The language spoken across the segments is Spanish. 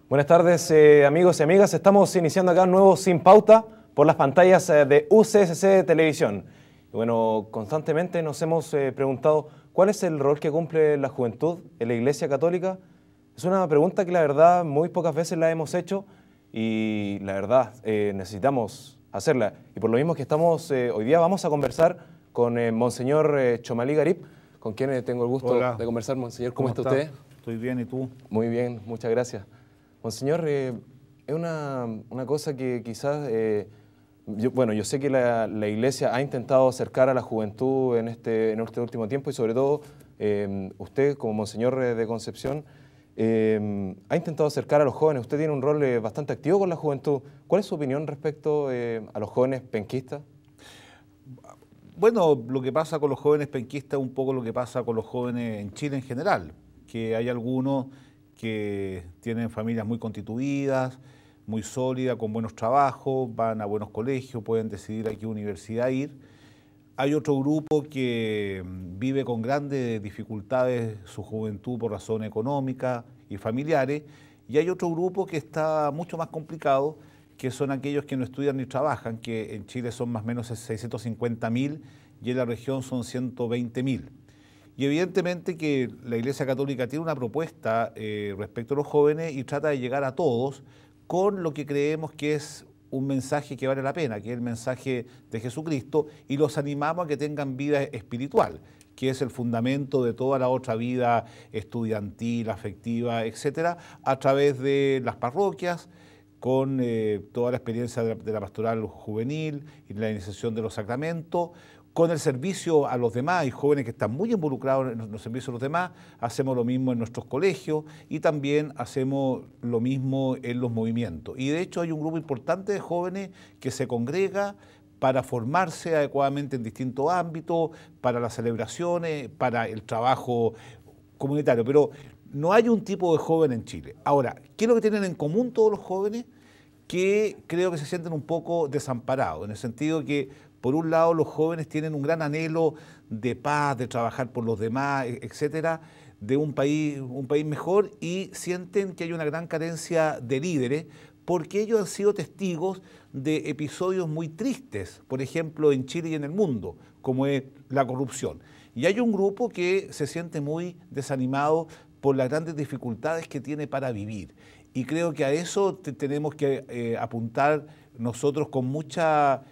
Buenas tardes, amigos y amigas. Estamos iniciando acá un nuevo Sin Pauta por las pantallas de UCSC Televisión. Y bueno, constantemente nos hemos preguntado cuál es el rol que cumple la juventud en la Iglesia Católica. Es una pregunta que la verdad muy pocas veces la hemos hecho y la verdad necesitamos hacerla. Y por lo mismo que estamos hoy día vamos a conversar con Monseñor Chomalí Garib, con quien tengo el gusto de conversar. Monseñor, ¿cómo está usted? Estoy bien, ¿y tú? Muy bien, muchas gracias. Monseñor, es una cosa que quizás, yo sé que la Iglesia ha intentado acercar a la juventud en este último tiempo y sobre todo usted como Monseñor de Concepción ha intentado acercar a los jóvenes. Usted tiene un rol bastante activo con la juventud. ¿Cuál es su opinión respecto a los jóvenes penquistas? Bueno, lo que pasa con los jóvenes penquistas es un poco lo que pasa con los jóvenes en Chile en general, que hay algunos que tienen familias muy constituidas, muy sólidas, con buenos trabajos, van a buenos colegios, pueden decidir a qué universidad ir. Hay otro grupo que vive con grandes dificultades su juventud por razones económicas y familiares, y hay otro grupo que está mucho más complicado, que son aquellos que no estudian ni trabajan, que en Chile son más o menos 650.000 y en la región son 120.000. Y evidentemente que la Iglesia Católica tiene una propuesta respecto a los jóvenes y trata de llegar a todos con lo que creemos que es un mensaje que vale la pena, que es el mensaje de Jesucristo, y los animamos a que tengan vida espiritual, que es el fundamento de toda la otra vida estudiantil, afectiva, etcétera, a través de las parroquias, con toda la experiencia de la pastoral juvenil y la iniciación de los sacramentos, con el servicio a los demás. Hay jóvenes que están muy involucrados en los servicios a los demás. Hacemos lo mismo en nuestros colegios y también hacemos lo mismo en los movimientos. Y de hecho hay un grupo importante de jóvenes que se congrega para formarse adecuadamente en distintos ámbitos, para las celebraciones, para el trabajo comunitario. Pero no hay un tipo de joven en Chile. Ahora, ¿qué es lo que tienen en común todos los jóvenes? Que creo que se sienten un poco desamparados, en el sentido que, por un lado, los jóvenes tienen un gran anhelo de paz, de trabajar por los demás, etcétera, de un país mejor, y sienten que hay una gran carencia de líderes, porque ellos han sido testigos de episodios muy tristes, por ejemplo, en Chile y en el mundo, como es la corrupción. Y hay un grupo que se siente muy desanimado por las grandes dificultades que tiene para vivir. Y creo que a eso tenemos que apuntar nosotros con mucha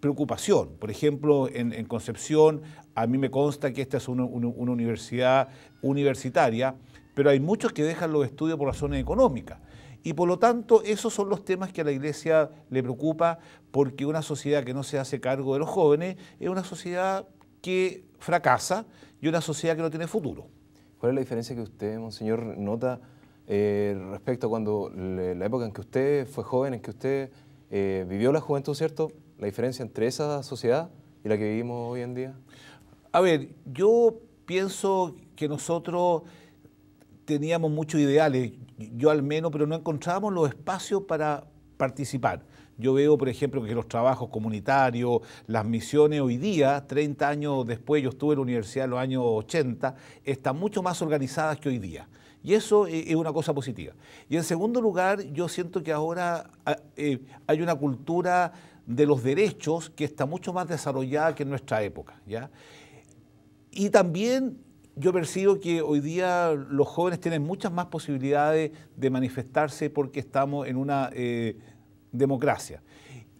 preocupación. Por ejemplo, en Concepción, a mí me consta que esta es una universidad universitaria, pero hay muchos que dejan los estudios por razones económicas. Y por lo tanto, esos son los temas que a la Iglesia le preocupa, porque una sociedad que no se hace cargo de los jóvenes es una sociedad que fracasa y una sociedad que no tiene futuro. ¿Cuál es la diferencia que usted, Monseñor, nota respecto a cuando la época en que usted fue joven, en que usted vivió la juventud, ¿cierto? La diferencia entre esa sociedad y la que vivimos hoy en día. A ver, yo pienso que nosotros teníamos muchos ideales, yo al menos, pero no encontrábamos los espacios para participar. Yo veo, por ejemplo, que los trabajos comunitarios, las misiones hoy día, 30 años después, yo estuve en la universidad en los años 80, están mucho más organizadas que hoy día. Y eso es una cosa positiva. Y en segundo lugar, yo siento que ahora hay una cultura de los derechos que está mucho más desarrollada que en nuestra época, ¿ya? Y también yo percibo que hoy día los jóvenes tienen muchas más posibilidades de manifestarse porque estamos en una democracia.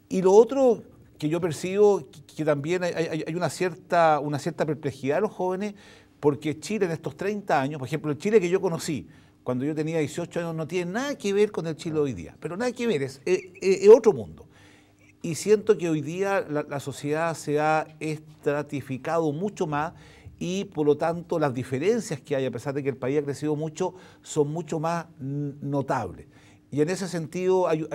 Y lo otro que yo percibo que también hay una cierta perplejidad de los jóvenes, porque Chile en estos 30 años, por ejemplo, el Chile que yo conocí cuando yo tenía 18 años no tiene nada que ver con el Chile de hoy día, pero nada que ver, es otro mundo. Y siento que hoy día la sociedad se ha estratificado mucho más y por lo tanto las diferencias que hay, a pesar de que el país ha crecido mucho, son mucho más notables. Y en ese sentido hay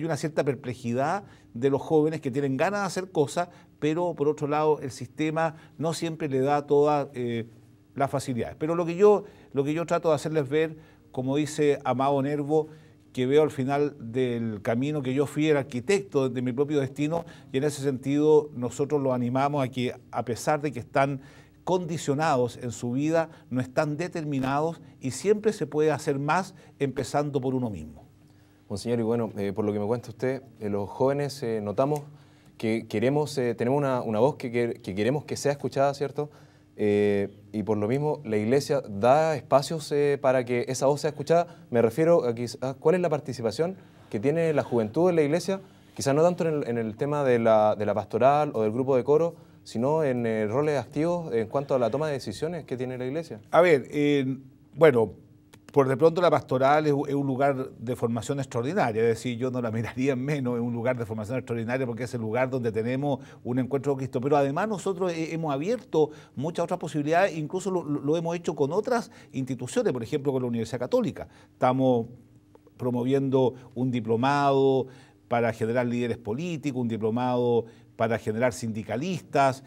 una cierta perplejidad de los jóvenes que tienen ganas de hacer cosas, pero por otro lado el sistema no siempre le da todas las facilidades. Pero lo que yo trato de hacerles ver, como dice Amado Nervo, que veo al final del camino que yo fui el arquitecto de mi propio destino, y en ese sentido nosotros los animamos a que, a pesar de que están condicionados en su vida, no están determinados y siempre se puede hacer más empezando por uno mismo. Monseñor, y bueno, por lo que me cuenta usted, los jóvenes notamos que queremos, tenemos una voz que queremos que sea escuchada, ¿cierto? Y por lo mismo la Iglesia da espacios para que esa voz sea escuchada. Me refiero a cuál es la participación que tiene la juventud en la Iglesia, quizás no tanto en el tema de la pastoral o del grupo de coro, sino en roles activos en cuanto a la toma de decisiones que tiene la Iglesia. A ver, bueno, por de pronto la pastoral es un lugar de formación extraordinaria, es decir, yo no la miraría en menos, es un lugar de formación extraordinaria porque es el lugar donde tenemos un encuentro con Cristo, pero además nosotros hemos abierto muchas otras posibilidades, incluso lo hemos hecho con otras instituciones, por ejemplo con la Universidad Católica. Estamos promoviendo un diplomado para generar líderes políticos, un diplomado para generar sindicalistas,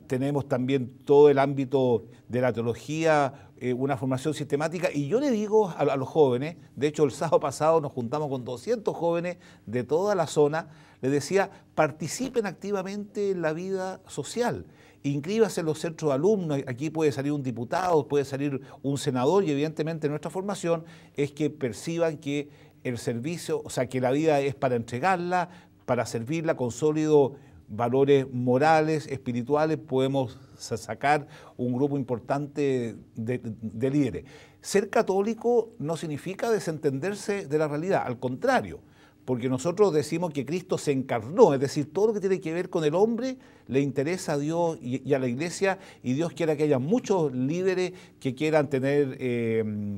tenemos también todo el ámbito de la teología, una formación sistemática, y yo le digo a los jóvenes, de hecho el sábado pasado nos juntamos con 200 jóvenes de toda la zona, les decía, participen activamente en la vida social, inscríbase en los centros de alumnos, aquí puede salir un diputado, puede salir un senador, y evidentemente nuestra formación es que perciban que el servicio, o sea, que la vida es para entregarla, para servirla con sólidos valores morales, espirituales, podemos sacar un grupo importante de líderes. Ser católico no significa desentenderse de la realidad, al contrario, porque nosotros decimos que Cristo se encarnó, es decir, todo lo que tiene que ver con el hombre le interesa a Dios y a la Iglesia, y Dios quiere que haya muchos líderes que quieran tener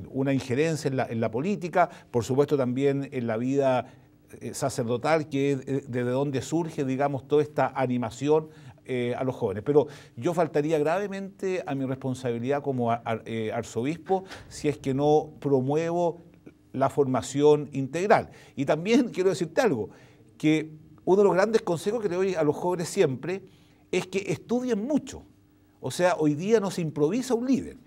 una injerencia en la política, por supuesto también en la vida sacerdotal, que es desde donde surge, digamos, toda esta animación a los jóvenes. Pero yo faltaría gravemente a mi responsabilidad como arzobispo si es que no promuevo la formación integral. Y también quiero decirte algo, que uno de los grandes consejos que le doy a los jóvenes siempre es que estudien mucho. O sea, hoy día no se improvisa un líder.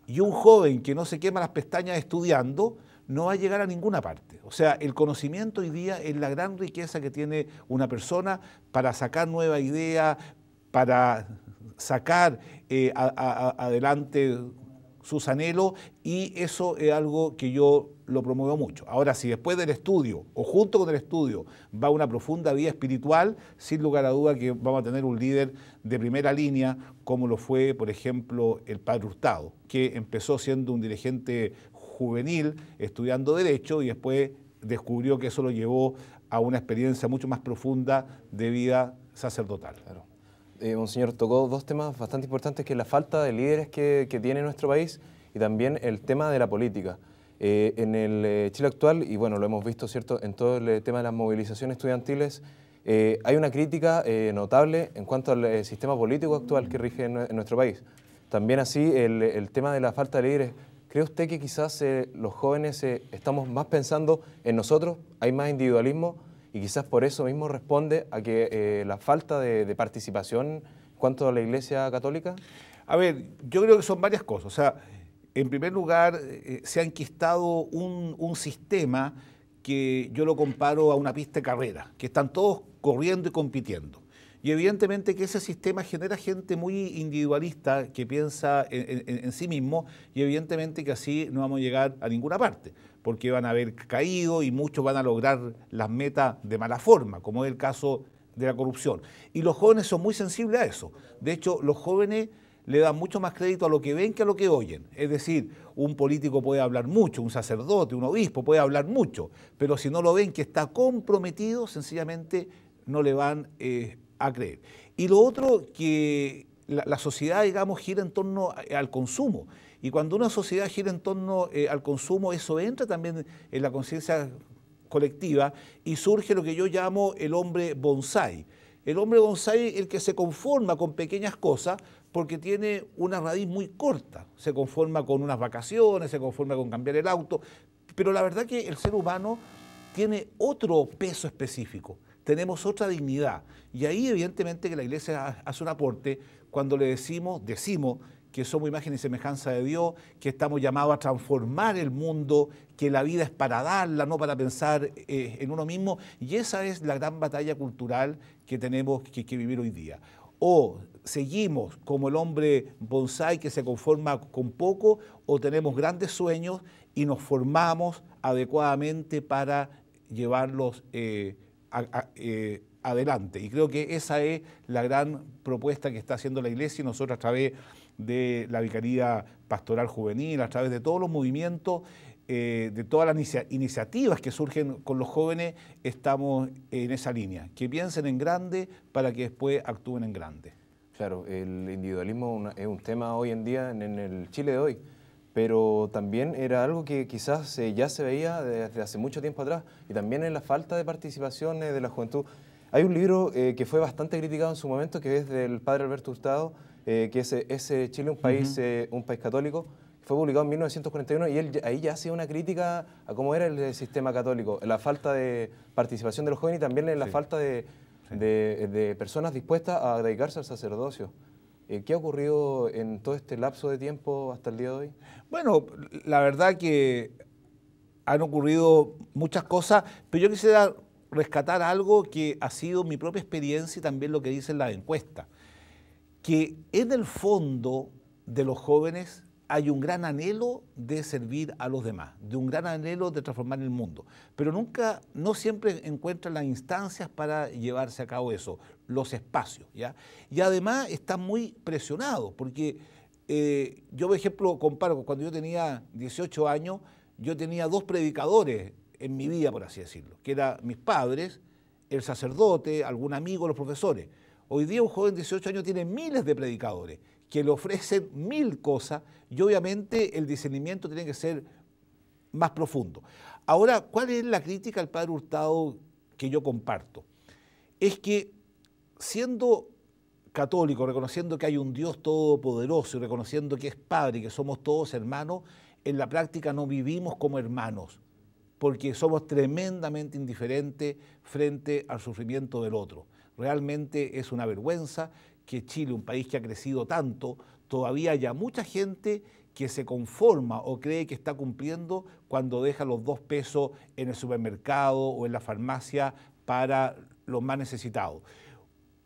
Y un joven que no se quema las pestañas estudiando no va a llegar a ninguna parte. O sea, el conocimiento hoy día es la gran riqueza que tiene una persona para sacar nuevas ideas, para sacar adelante sus anhelos, y eso es algo que yo lo promuevo mucho. Ahora, si después del estudio o junto con el estudio va una profunda vida espiritual, sin lugar a duda que vamos a tener un líder de primera línea, como lo fue, por ejemplo, el Padre Hurtado, que empezó siendo un dirigente juvenil, estudiando Derecho, y después descubrió que eso lo llevó a una experiencia mucho más profunda de vida sacerdotal. Claro. Monseñor, tocó dos temas bastante importantes, que es la falta de líderes que tiene nuestro país y también el tema de la política. En el Chile actual, y bueno, lo hemos visto, ¿cierto?, en todo el tema de las movilizaciones estudiantiles, hay una crítica notable en cuanto al sistema político actual que rige en nuestro país. También así el tema de la falta de líderes. ¿Cree usted que quizás los jóvenes estamos más pensando en nosotros, hay más individualismo, y quizás por eso mismo responde a que la falta de participación en cuanto a la Iglesia Católica? A ver, yo creo que son varias cosas. O sea, en primer lugar, se ha enquistado un sistema que yo lo comparo a una pista de carrera, que están todos corriendo y compitiendo. Y evidentemente que ese sistema genera gente muy individualista que piensa en sí mismo, y evidentemente que así no vamos a llegar a ninguna parte, porque van a haber caído y muchos van a lograr las metas de mala forma, como es el caso de la corrupción. Y los jóvenes son muy sensibles a eso. De hecho, los jóvenes le dan mucho más crédito a lo que ven que a lo que oyen. Es decir, un político puede hablar mucho, un sacerdote, un obispo puede hablar mucho, pero si no lo ven que está comprometido, sencillamente no le van a creer. Y lo otro, que la sociedad, digamos, gira en torno al consumo. Y cuando una sociedad gira en torno al consumo, eso entra también en la conciencia colectiva y surge lo que yo llamo el hombre bonsái. El hombre bonsái, el que se conforma con pequeñas cosas porque tiene una raíz muy corta. Se conforma con unas vacaciones, se conforma con cambiar el auto, pero la verdad que el ser humano tiene otro peso específico, tenemos otra dignidad. Y ahí evidentemente que la Iglesia hace un aporte cuando le decimos que somos imagen y semejanza de Dios, que estamos llamados a transformar el mundo, que la vida es para darla, no para pensar en uno mismo, y esa es la gran batalla cultural que tenemos que vivir hoy día. O seguimos como el hombre bonsái que se conforma con poco, o tenemos grandes sueños y nos formamos adecuadamente para llevarlos adelante. Y creo que esa es la gran propuesta que está haciendo la Iglesia, y nosotros a través de la Vicaría Pastoral Juvenil, a través de todos los movimientos, de todas las iniciativas que surgen con los jóvenes, estamos en esa línea, que piensen en grande para que después actúen en grande. Claro, el individualismo es un tema hoy en día en el Chile de hoy, pero también era algo que quizás ya se veía desde hace mucho tiempo atrás, y también en la falta de participación de la juventud. Hay un libro que fue bastante criticado en su momento, que es del padre Alberto Hurtado, que es Chile, un país católico. Fue publicado en 1941, y él ahí ya hacía una crítica a cómo era el sistema católico, la falta de participación de los jóvenes, y también la falta de personas dispuestas a dedicarse al sacerdocio. ¿Qué ha ocurrido en todo este lapso de tiempo hasta el día de hoy? Bueno, la verdad que han ocurrido muchas cosas, pero yo quisiera rescatar algo que ha sido mi propia experiencia y también lo que dicen las encuestas, que en el fondo de los jóvenes hay un gran anhelo de servir a los demás, de un gran anhelo de transformar el mundo, pero no siempre encuentran las instancias para llevarse a cabo eso, los espacios, ¿ya? Y además están muy presionados, porque yo, por ejemplo, comparo, cuando yo tenía 18 años, yo tenía 2 predicadores en mi vida, por así decirlo, que eran mis padres, el sacerdote, algún amigo, los profesores. Hoy día un joven de 18 años tiene miles de predicadores que le ofrecen 1000 cosas, y obviamente el discernimiento tiene que ser más profundo. Ahora, ¿cuál es la crítica al padre Hurtado que yo comparto? Es que siendo católico, reconociendo que hay un Dios todopoderoso y reconociendo que es Padre y que somos todos hermanos, en la práctica no vivimos como hermanos, porque somos tremendamente indiferentes frente al sufrimiento del otro. Realmente es una vergüenza que Chile, un país que ha crecido tanto, todavía haya mucha gente que se conforma o cree que está cumpliendo cuando deja los 2 pesos en el supermercado o en la farmacia para los más necesitados.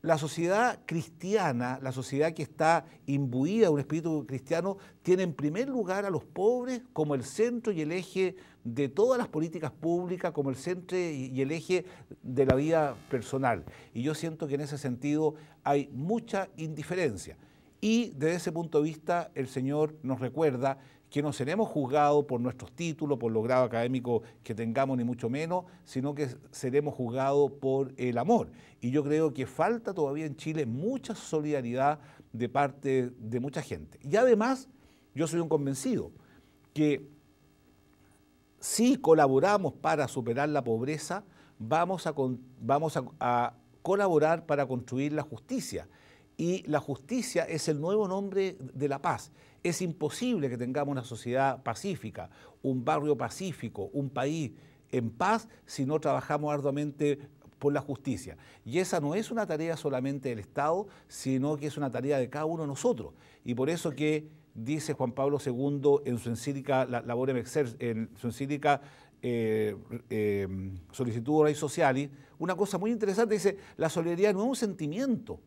La sociedad cristiana, la sociedad que está imbuida de un espíritu cristiano, tiene en primer lugar a los pobres como el centro y el eje de todas las políticas públicas, como el centro y el eje de la vida personal. Y yo siento que en ese sentido hay mucha indiferencia. Y desde ese punto de vista el Señor nos recuerda que no seremos juzgados por nuestros títulos, por los grados académicos que tengamos, ni mucho menos, sino que seremos juzgados por el amor. Y yo creo que falta todavía en Chile mucha solidaridad de parte de mucha gente. Y además, yo soy un convencido que si colaboramos para superar la pobreza, vamos a colaborar para construir la justicia. Y la justicia es el nuevo nombre de la paz. Es imposible que tengamos una sociedad pacífica, un barrio pacífico, un país en paz si no trabajamos arduamente por la justicia. Y esa no es una tarea solamente del Estado, sino que es una tarea de cada uno de nosotros. Y por eso que dice Juan Pablo II en su encíclica Laborem Exercens, en su encíclica Sollicitudo Socialis, una cosa muy interesante, dice: la solidaridad no es un sentimiento.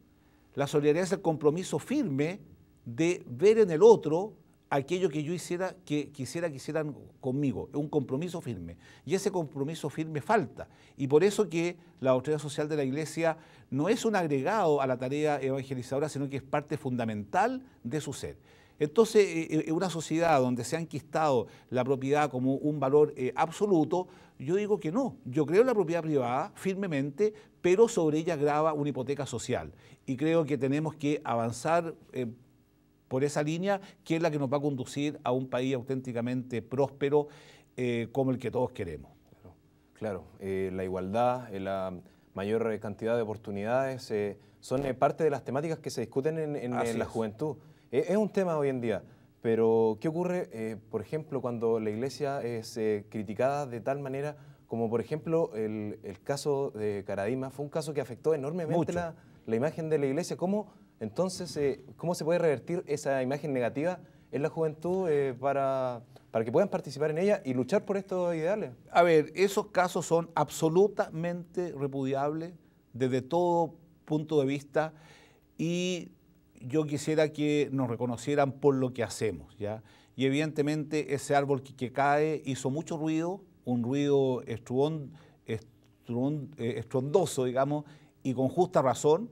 La solidaridad es el compromiso firme de ver en el otro aquello que yo quisiera que hicieran conmigo. Es un compromiso firme. Y ese compromiso firme falta. Y por eso que la doctrina social de la Iglesia no es un agregado a la tarea evangelizadora, sino que es parte fundamental de su ser. Entonces, en una sociedad donde se ha enquistado la propiedad como un valor absoluto, yo digo que no. Yo creo en la propiedad privada firmemente, pero sobre ella grava una hipoteca social. Y creo que tenemos que avanzar por esa línea, que es la que nos va a conducir a un país auténticamente próspero como el que todos queremos. Claro, la igualdad, la mayor cantidad de oportunidades son parte de las temáticas que se discuten en la juventud. Es un tema hoy en día, pero ¿qué ocurre, por ejemplo, cuando la Iglesia es criticada de tal manera como, por ejemplo, el caso de Caradima? Fue un caso que afectó enormemente la imagen de la Iglesia. ¿Cómo se puede revertir esa imagen negativa en la juventud para que puedan participar en ella y luchar por estos ideales? A ver, esos casos son absolutamente repudiables desde todo punto de vista, y yo quisiera que nos reconocieran por lo que hacemos, ¿ya? Y evidentemente ese árbol que cae hizo mucho ruido, un ruido estrondoso, digamos, y con justa razón,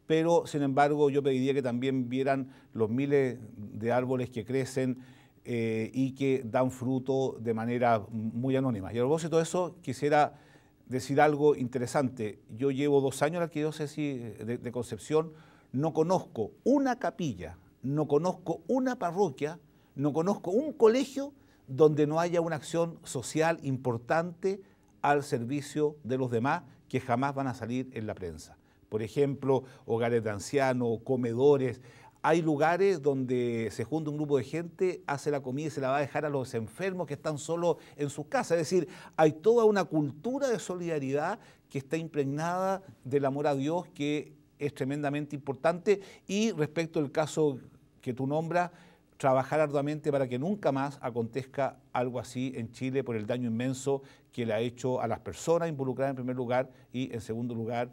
pero sin embargo yo pediría que también vieran los miles de árboles que crecen y que dan fruto de manera muy anónima. Y a propósito de eso, quisiera decir algo interesante. Yo llevo 2 años en la Arquidiócesis de Concepción, no conozco una capilla, no conozco una parroquia, no conozco un colegio donde no haya una acción social importante al servicio de los demás que jamás van a salir en la prensa. Por ejemplo, hogares de ancianos, comedores. Hay lugares donde se junta un grupo de gente, hace la comida y se la va a dejar a los enfermos que están solos en sus casas. Es decir, hay toda una cultura de solidaridad que está impregnada del amor a Dios, que es tremendamente importante. Y respecto al caso que tú nombras, trabajar arduamente para que nunca más acontezca algo así en Chile por el daño inmenso que le ha hecho a las personas involucradas en primer lugar y en segundo lugar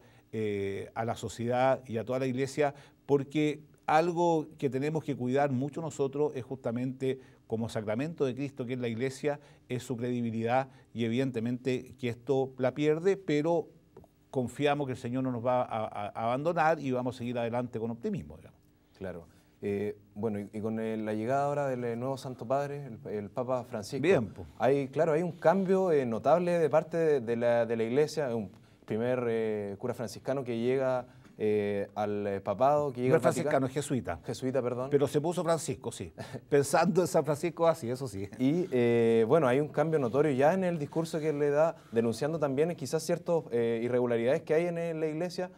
a la sociedad y a toda la Iglesia, porque algo que tenemos que cuidar mucho nosotros es justamente como sacramento de Cristo, que es la Iglesia, es su credibilidad, y evidentemente que esto la pierde, pero confiamos que el Señor no nos va a abandonar y vamos a seguir adelante con optimismo, digamos. Claro. Bueno, y con la llegada ahora del nuevo Santo Padre, el Papa Francisco, Bien, pues. hay un cambio notable de parte de la Iglesia, un primer cura franciscano que llega al papado, que llega No al es franciscano, Vaticano. es jesuita. Jesuita, perdón. Pero se puso Francisco, sí. Pensando en San Francisco así, eso sí. Y bueno, hay un cambio notorio ya en el discurso que él le da, denunciando también quizás ciertas irregularidades que hay en la Iglesia.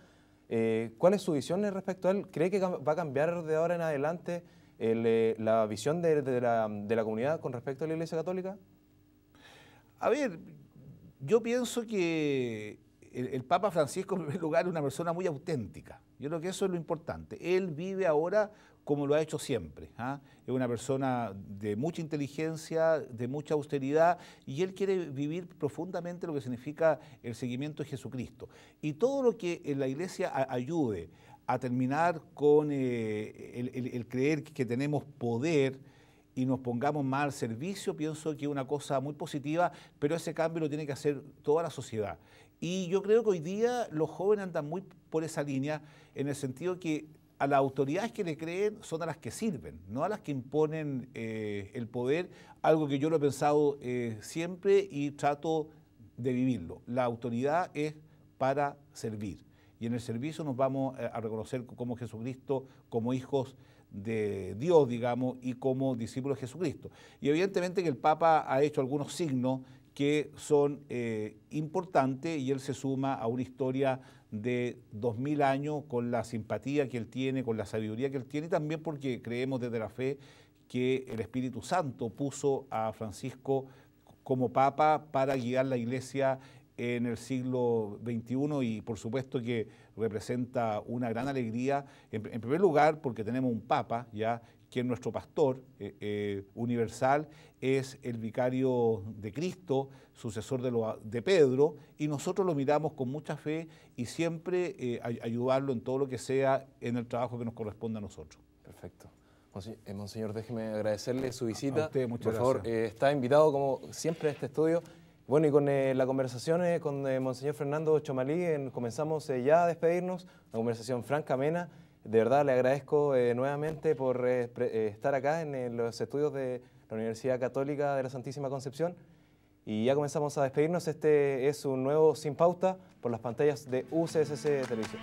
¿Cuál es su visión respecto a él? ¿Cree que va a cambiar de ahora en adelante la visión de la comunidad con respecto a la Iglesia Católica? A ver, yo pienso que el Papa Francisco, en primer lugar, es una persona muy auténtica. Yo creo que eso es lo importante. Él vive ahora como lo ha hecho siempre, ¿ah? Es una persona de mucha inteligencia, de mucha austeridad, y él quiere vivir profundamente lo que significa el seguimiento de Jesucristo. Y todo lo que en la Iglesia ayude a terminar con el creer que tenemos poder y nos pongamos más al servicio, pienso que es una cosa muy positiva, pero ese cambio lo tiene que hacer toda la sociedad. Y yo creo que hoy día los jóvenes andan muy por esa línea, en el sentido que a las autoridades que le creen son a las que sirven, no a las que imponen el poder, algo que yo lo he pensado siempre y trato de vivirlo. La autoridad es para servir, y en el servicio nos vamos a reconocer como Jesucristo, como hijos de Dios, digamos, y como discípulos de Jesucristo. Y evidentemente que el Papa ha hecho algunos signos que son importantes, y él se suma a una historia de 2000 años con la simpatía que él tiene, con la sabiduría que él tiene, y también porque creemos desde la fe que el Espíritu Santo puso a Francisco como Papa para guiar la Iglesia en el siglo XXI, y por supuesto que representa una gran alegría, en primer lugar porque tenemos un Papa, ya, que es nuestro pastor universal, es el vicario de Cristo, sucesor de Pedro, y nosotros lo miramos con mucha fe y siempre ayudarlo en todo lo que sea en el trabajo que nos corresponde a nosotros. Perfecto. Monseñor, déjeme agradecerle su visita. A usted, muchas Por favor, está invitado como siempre a este estudio. Bueno, y con la conversación con Monseñor Fernando Chomalí comenzamos ya a despedirnos, una conversación franca, amena. De verdad le agradezco nuevamente por estar acá en los estudios de la Universidad Católica de la Santísima Concepción, y ya comenzamos a despedirnos. Este es un nuevo Sin Pauta por las pantallas de UCSC Televisión.